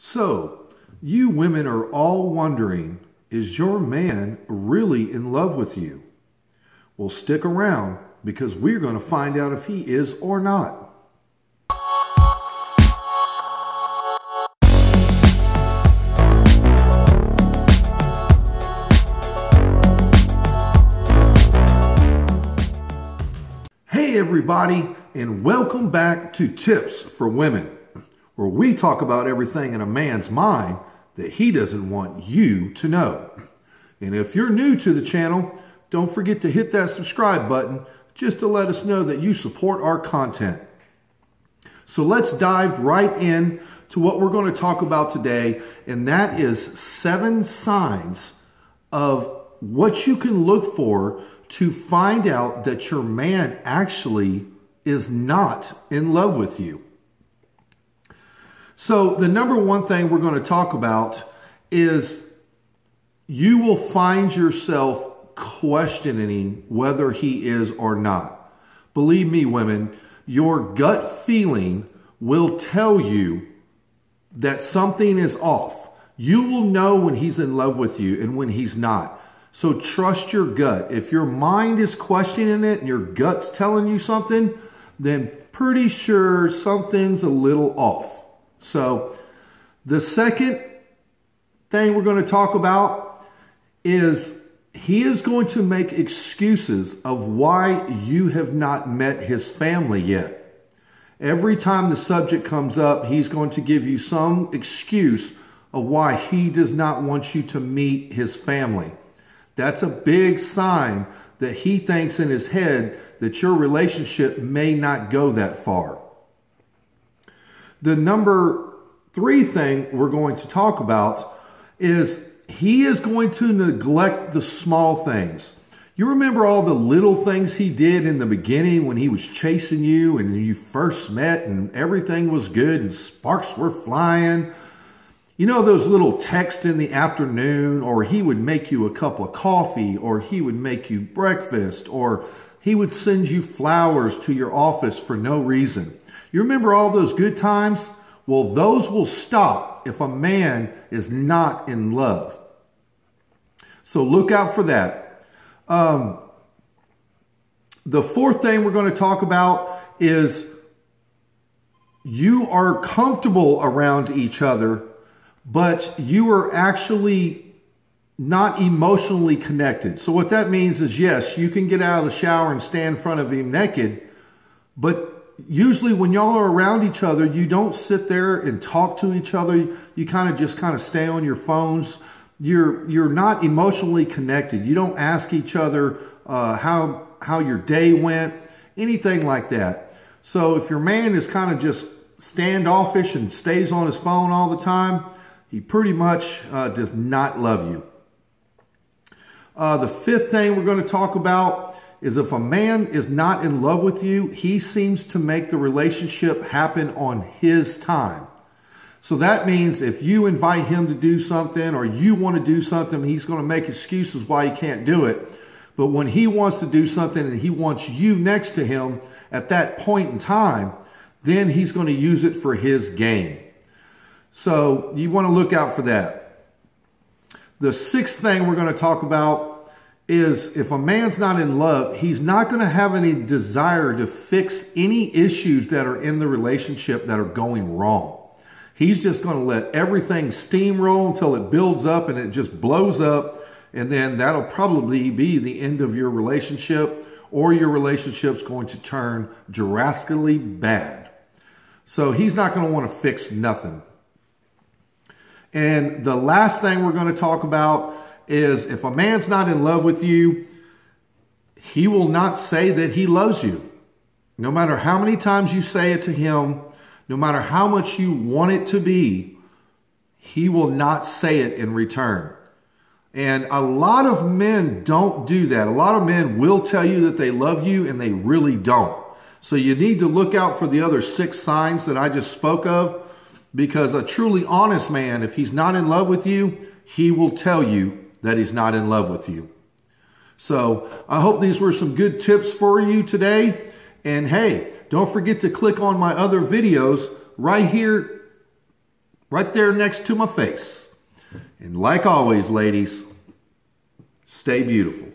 So, you women are all wondering, is your man really in love with you? Well, stick around because we're going to find out if he is or not. Hey everybody, and welcome back to Tips for Women, where we talk about everything in a man's mind that he doesn't want you to know. And if you're new to the channel, don't forget to hit that subscribe button just to let us know that you support our content. So let's dive right in to what we're going to talk about today, and that is 7 signs of what you can look for to find out that your man actually is not in love with you. So the number one thing we're going to talk about is you will find yourself questioning whether he is or not. Believe me, women, your gut feeling will tell you that something is off. You will know when he's in love with you and when he's not. So trust your gut. If your mind is questioning it and your gut's telling you something, then pretty sure something's a little off. So the second thing we're going to talk about is he is going to make excuses of why you have not met his family yet. Every time the subject comes up, he's going to give you some excuse of why he does not want you to meet his family. That's a big sign that he thinks in his head that your relationship may not go that far. The number 3 thing we're going to talk about is he is going to neglect the small things. You remember all the little things he did in the beginning when he was chasing you and you first met and everything was good and sparks were flying? You know, those little texts in the afternoon, or he would make you a cup of coffee, or he would make you breakfast, or he would send you flowers to your office for no reason. You remember all those good times? Well, those will stop if a man is not in love. So look out for that. The 4th thing we're going to talk about is you are comfortable around each other, but you are actually not emotionally connected. So what that means is, yes, you can get out of the shower and stand in front of him naked, but usually when y'all are around each other, you don't sit there and talk to each other. You just stay on your phones. You're not emotionally connected. You don't ask each other how your day went, anything like that. So if your man is just standoffish and stays on his phone all the time, he pretty much does not love you. The 5th thing we're going to talk about is if a man is not in love with you, he seems to make the relationship happen on his time. So that means if you invite him to do something or you want to do something, he's going to make excuses why he can't do it. But when he wants to do something and he wants you next to him at that point in time, then he's going to use it for his gain. So you want to look out for that. The 6th thing we're going to talk about is if a man's not in love, he's not going to have any desire to fix any issues that are in the relationship that are going wrong. He's just going to let everything steamroll until it builds up and it just blows up. And then that'll probably be the end of your relationship, or your relationship's going to turn drastically bad. So he's not going to want to fix nothing. And the last thing we're going to talk about is if a man's not in love with you, he will not say that he loves you. No matter how many times you say it to him, no matter how much you want it to be, he will not say it in return. And a lot of men don't do that. A lot of men will tell you that they love you and they really don't. So you need to look out for the other 6 signs that I just spoke of. Because a truly honest man, if he's not in love with you, he will tell you that he's not in love with you. So I hope these were some good tips for you today. And hey, don't forget to click on my other videos right here right there next to my face. And like always, ladies, stay beautiful.